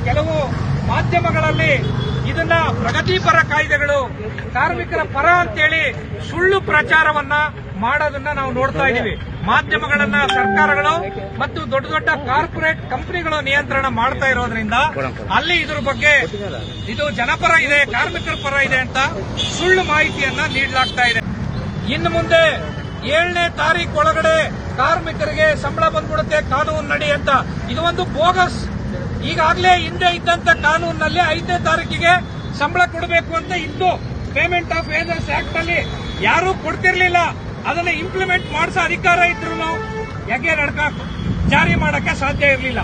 ಕೆಲವು ಮಾಧ್ಯಮಗಳಲ್ಲಿ ಇದನ್ನ ಪ್ರಗತಿಪರ ಕಾಯ್ದೆಗಳು, ಕಾರ್ಮಿಕರ ಪರ ಅಂತೇಳಿ ಸುಳ್ಳು ಪ್ರಚಾರವನ್ನ ಮಾಡೋದನ್ನ ನಾವು ನೋಡ್ತಾ ಇದ್ದೀವಿ. ಮಾಧ್ಯಮಗಳನ್ನ ಸರ್ಕಾರಗಳು ಮತ್ತು ದೊಡ್ಡ ದೊಡ್ಡ ಕಾರ್ಪೊರೇಟ್ ಕಂಪನಿಗಳು ನಿಯಂತ್ರಣ ಮಾಡ್ತಾ ಇರೋದ್ರಿಂದ ಅಲ್ಲಿ ಇದ್ರ ಬಗ್ಗೆ ಇದು ಜನಪರ ಇದೆ, ಕಾರ್ಮಿಕರ ಪರ ಇದೆ ಅಂತ ಸುಳ್ಳು ಮಾಹಿತಿಯನ್ನ ನೀಡಲಾಗ್ತಾ ಇದೆ. ಇನ್ನು ಮುಂದೆ 7ನೇ ತಾರೀಕು ಒಳಗಡೆ ಕಾರ್ಮಿಕರಿಗೆ ಸಂಬಳ ಬಂದ್ಬಿಡುತ್ತೆ ಕಾನೂನಿನಡಿ ಅಂತ, ಇದು ಒಂದು ಬೋಗಸ್. ಈಗಾಗಲೇ ಹಿಂದೆ ಇದ್ದಂತ ಕಾನೂನಿನಲ್ಲಿ 5ನೇ ತಾರೀಕಿಗೆ ಸಂಬಳ ಕೊಡಬೇಕು ಅಂತ ಇತ್ತು. ಪೇಮೆಂಟ್ ಆಫ್ ವೇಜಸ್ ಆಕ್ಟ್ ಅಲ್ಲಿ ಯಾರೂ ಕೊಡ್ತಿರ್ಲಿಲ್ಲ. ಅದನ್ನ ಇಂಪ್ಲಿಮೆಂಟ್ ಮಾಡಿಸೋ ಅಧಿಕಾರ ಇದ್ರು ಯಾಕೆ ಜಾರಿ ಮಾಡಕ್ಕೆ ಸಾಧ್ಯ ಇರಲಿಲ್ಲ.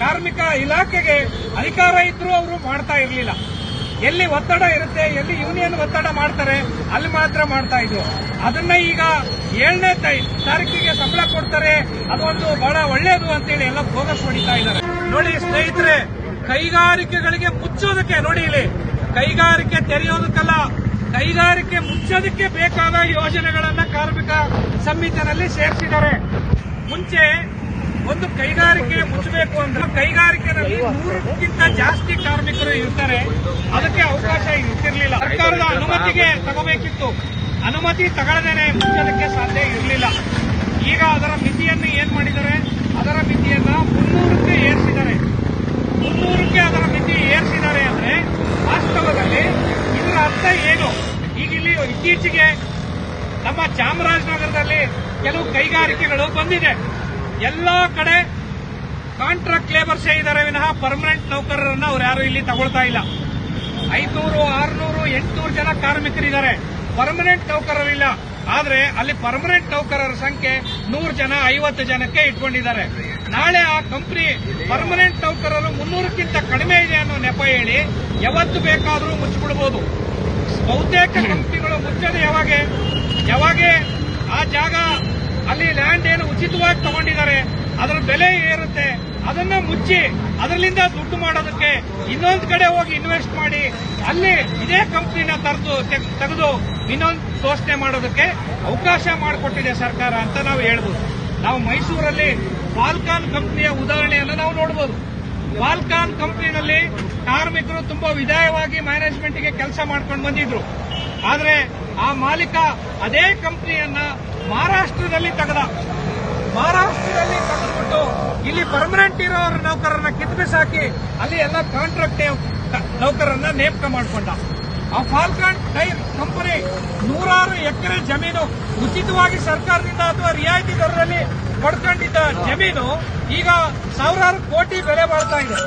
ಕಾರ್ಮಿಕ ಇಲಾಖೆಗೆ ಅಧಿಕಾರ ಇದ್ರೂ ಅವರು ಮಾಡ್ತಾ ಇರಲಿಲ್ಲ. ಎಲ್ಲಿ ಒತ್ತಡ ಇರುತ್ತೆ, ಎಲ್ಲಿ ಯೂನಿಯನ್ ಒತ್ತಡ ಮಾಡ್ತಾರೆ, ಅಲ್ಲಿ ಮಾತ್ರ ಮಾಡ್ತಾ ಇದ್ರು. ಅದನ್ನ ಈಗ 7ನೇ ತಾರೀಕಿಗೆ ಸಂಬಳ ಕೊಡ್ತಾರೆ, ಅದೊಂದು ಬಹಳ ಒಳ್ಳೇದು ಅಂತೇಳಿ ಎಲ್ಲ ಬೋಗಸ್ ಹೊಡಿತಾ ಇದ್ದಾರೆ. ನೋಡಿ ಸ್ನೇಹಿತರೆ, ಕೈಗಾರಿಕೆಗಳಿಗೆ ಮುಚ್ಚೋದಕ್ಕೆ, ನೋಡಿ ಇಲ್ಲಿ ಕೈಗಾರಿಕೆ ತೆರೆಯೋದಕ್ಕಲ್ಲ, ಕೈಗಾರಿಕೆ ಮುಚ್ಚೋದಕ್ಕೆ ಬೇಕಾದ ಯೋಜನೆಗಳನ್ನ ಕಾರ್ಮಿಕ ಸಂಹಿತೆಯಲ್ಲಿ ಸೇರಿಸಿದ್ದಾರೆ. ಮುಂಚೆ ಒಂದು ಕೈಗಾರಿಕೆ ಮುಚ್ಚಬೇಕು ಅಂದ್ರೆ ಕೈಗಾರಿಕೆಯಲ್ಲಿ 100ಕ್ಕಿಂತ ಜಾಸ್ತಿ ಕಾರ್ಮಿಕರು ಇರ್ತಾರೆ, ಅದಕ್ಕೆ ಅವಕಾಶ ಇರ್ತಿರ್ಲಿಲ್ಲ. ಸರ್ಕಾರದ ಅನುಮತಿಗೆ ತಗೋಬೇಕಿತ್ತು, ಅನುಮತಿ ತಗೊಳ್ಳದೇನೆ ಮುಚ್ಚೋದಕ್ಕೆ ಸಾಧ್ಯ ಇರಲಿಲ್ಲ. ಈಗ ಅದರ ಮಿತಿಯನ್ನು ಏನ್ ಮಾಡಿದ್ದಾರೆ, ಅದರ ಮಿತಿಯನ್ನ 300ಕ್ಕೆ ಏರಿಸಿದ್ದಾರೆ. 300ಕ್ಕೆ ಅದರ ಮಿತಿ ಏರಿಸಿದ್ದಾರೆ ಅಂದ್ರೆ ವಾಸ್ತವದಲ್ಲಿ ಇದರ ಅರ್ಥ ಏನು? ಈಗ ಇಲ್ಲಿ ಇತ್ತೀಚೆಗೆ ನಮ್ಮ ಚಾಮರಾಜನಗರದಲ್ಲಿ ಕೆಲವು ಕೈಗಾರಿಕೆಗಳು ಬಂದಿದೆ. ಎಲ್ಲಾ ಕಡೆ ಕಾಂಟ್ರಾಕ್ಟ್ ಲೇಬರ್ಸೇ ಇದ್ದಾರೆ ವಿನಃ ಪರ್ಮನೆಂಟ್ ನೌಕರರನ್ನ ಅವ್ರು ಯಾರು ಇಲ್ಲಿ ತಗೊಳ್ತಾ ಇಲ್ಲ. 500, 600, 800 ಜನ ಕಾರ್ಮಿಕರಿದ್ದಾರೆ, ಪರ್ಮನೆಂಟ್ ನೌಕರರಿಲ್ಲ. ಆದ್ರೆ ಅಲ್ಲಿ ಪರ್ಮನೆಂಟ್ ನೌಕರರ ಸಂಖ್ಯೆ 100 ಜನ, 50 ಜನಕ್ಕೆ ಇಟ್ಕೊಂಡಿದ್ದಾರೆ. ನಾಳೆ ಆ ಕಂಪನಿ ಪರ್ಮನೆಂಟ್ ನೌಕರರು 300ಕ್ಕಿಂತ ಕಡಿಮೆ ಇದೆ ಅನ್ನೋ ನೆಪ ಹೇಳಿ ಯಾವತ್ತು ಬೇಕಾದರೂ ಮುಚ್ಚಿಬಿಡಬಹುದು. ಬಹುತೇಕ ಕಂಪನಿಗಳು ಮುಚ್ಚೋದು ಯಾವಾಗ ಆ ಜಾಗ ಅಲ್ಲಿ ಲ್ಯಾಂಡ್ ಏನು ಉಚಿತವಾಗಿ ತಗೊಂಡಿದ್ದಾರೆ ಅದರ ಬೆಲೆ ಏರುತ್ತೆ, ಅದನ್ನ ಮುಚ್ಚಿ ಅದರಿಂದ ದುಡ್ಡು ಮಾಡೋದಕ್ಕೆ ಇನ್ನೊಂದು ಕಡೆ ಹೋಗಿ ಇನ್ವೆಸ್ಟ್ ಮಾಡಿ ಅಲ್ಲಿ ಇದೇ ಕಂಪನಿನ ತೆಗೆದು ಇನ್ನೊಂದು ಘೋಷಣೆ ಮಾಡೋದಕ್ಕೆ ಅವಕಾಶ ಮಾಡಿಕೊಟ್ಟಿದೆ ಸರ್ಕಾರ ಅಂತ ನಾವು ಹೇಳ್ಬೋದು. ನಾವು ಮೈಸೂರಲ್ಲಿ ಫಾಲ್ಕಾನ್ ಕಂಪನಿಯ ಉದಾಹರಣೆಯನ್ನು ನಾವು ನೋಡಬಹುದು. ಫಾಲ್ಕಾನ್ ಕಂಪನಿನಲ್ಲಿ ಕಾರ್ಮಿಕರು ತುಂಬಾ ವಿಧಾಯವಾಗಿ ಮ್ಯಾನೇಜ್ಮೆಂಟ್ಗೆ ಕೆಲಸ ಮಾಡ್ಕೊಂಡು ಬಂದಿದ್ರು. ಆದ್ರೆ ಆ ಮಾಲೀಕ ಅದೇ ಕಂಪನಿಯನ್ನ ಮಹಾರಾಷ್ಟ್ರದಲ್ಲಿ ತೆಗೆದುಬಿಟ್ಟು ಇಲ್ಲಿ ಪರ್ಮನೆಂಟ್ ಇರೋ ನೌಕರರನ್ನ ಕಿತ್ಬಿಸಾಕಿ ಅಲ್ಲಿ ಎಲ್ಲ ಕಾಂಟ್ರಾಕ್ಟ್ ನೌಕರರನ್ನ ನೇಮಕ ಮಾಡಿಕೊಂಡ. ಆ ಫಾಲ್ಕಾನ್ ಟೈರ್ ಕಂಪನಿ 100 ಎಕರೆ ಜಮೀನು ಉಚಿತವಾಗಿ ಸರ್ಕಾರದಿಂದ ಅಥವಾ ರಿಯಾಯಿತಿ ದರದಲ್ಲಿ ಪಡ್ಕೊಂಡಿದ್ದ ಜಮೀನು ಈಗ ಸಾವಿರಾರು ಕೋಟಿ ಬೆಲೆ ಬಾಳ್ತಾ ಇದೆ.